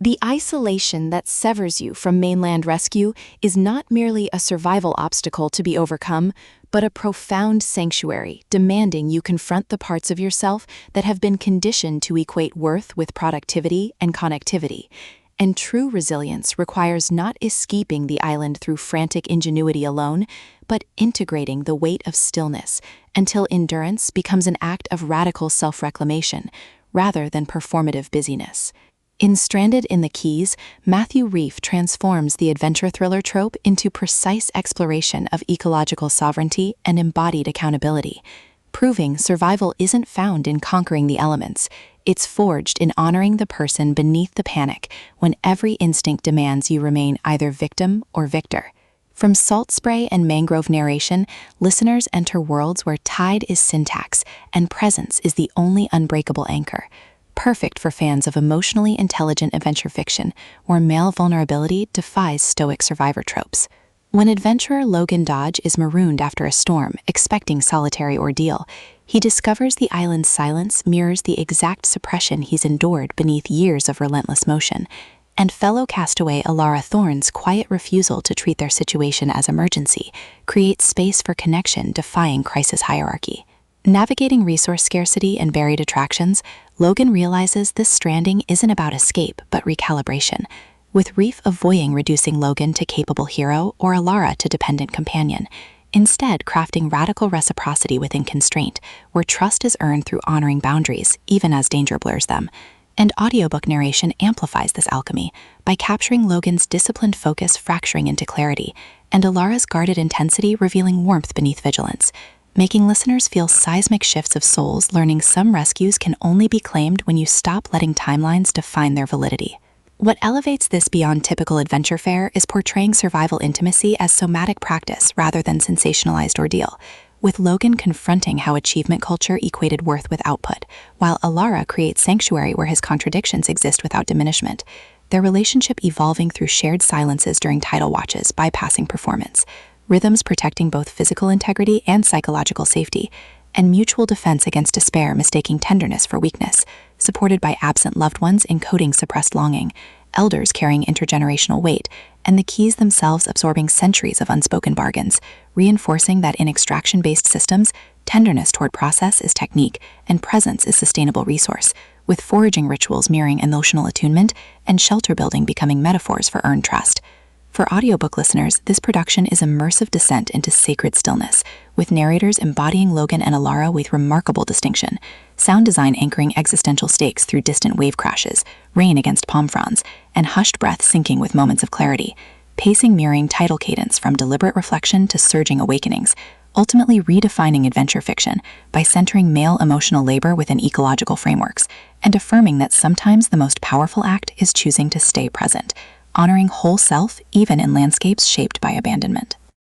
The isolation that severs you from mainland rescue is not merely a survival obstacle to be overcome, but a profound sanctuary demanding you confront the parts of yourself that have been conditioned to equate worth with productivity and connectivity. And true resilience requires not escaping the island through frantic ingenuity alone, but integrating the weight of stillness until endurance becomes an act of radical self-reclamation rather than performative busyness. In Stranded in the Keys, Matthew Rief transforms the adventure thriller trope into precise exploration of ecological sovereignty and embodied accountability, proving survival isn't found in conquering the elements. It's forged in honoring the person beneath the panic when every instinct demands you remain either victim or victor. From salt spray and mangrove narration, listeners enter worlds where tide is syntax and presence is the only unbreakable anchor. Perfect for fans of emotionally intelligent adventure fiction, where male vulnerability defies stoic survivor tropes. When adventurer Logan Dodge is marooned after a storm, expecting solitary ordeal, he discovers the island's silence mirrors the exact suppression he's endured beneath years of relentless motion, and fellow castaway Alara Thorne's quiet refusal to treat their situation as emergency creates space for connection defying crisis hierarchy. Navigating resource scarcity and buried attractions, Logan realizes this stranding isn't about escape, but recalibration, with Rief avoiding reducing Logan to capable hero or Alara to dependent companion, instead crafting radical reciprocity within constraint, where trust is earned through honoring boundaries, even as danger blurs them. And audiobook narration amplifies this alchemy by capturing Logan's disciplined focus fracturing into clarity, and Alara's guarded intensity revealing warmth beneath vigilance, making listeners feel seismic shifts of souls learning some rescues can only be claimed when you stop letting timelines define their validity. What elevates this beyond typical adventure fare is portraying survival intimacy as somatic practice rather than sensationalized ordeal, with Logan confronting how achievement culture equated worth with output, while Alara creates sanctuary where his contradictions exist without diminishment, their relationship evolving through shared silences during tidal watches, bypassing performance, rhythms protecting both physical integrity and psychological safety, and mutual defense against despair mistaking tenderness for weakness, supported by absent loved ones encoding suppressed longing, elders carrying intergenerational weight, and the keys themselves absorbing centuries of unspoken bargains, reinforcing that in extraction-based systems, tenderness toward process is technique and presence is sustainable resource, with foraging rituals mirroring emotional attunement and shelter building becoming metaphors for earned trust. For audiobook listeners, this production is immersive descent into sacred stillness, with narrators embodying Logan and Alara with remarkable distinction, sound design anchoring existential stakes through distant wave crashes, rain against palm fronds, and hushed breath syncing with moments of clarity, pacing mirroring tidal cadence from deliberate reflection to surging awakenings, ultimately redefining adventure fiction by centering male emotional labor within ecological frameworks, and affirming that sometimes the most powerful act is choosing to stay present, honoring whole self even in landscapes shaped by abandonment.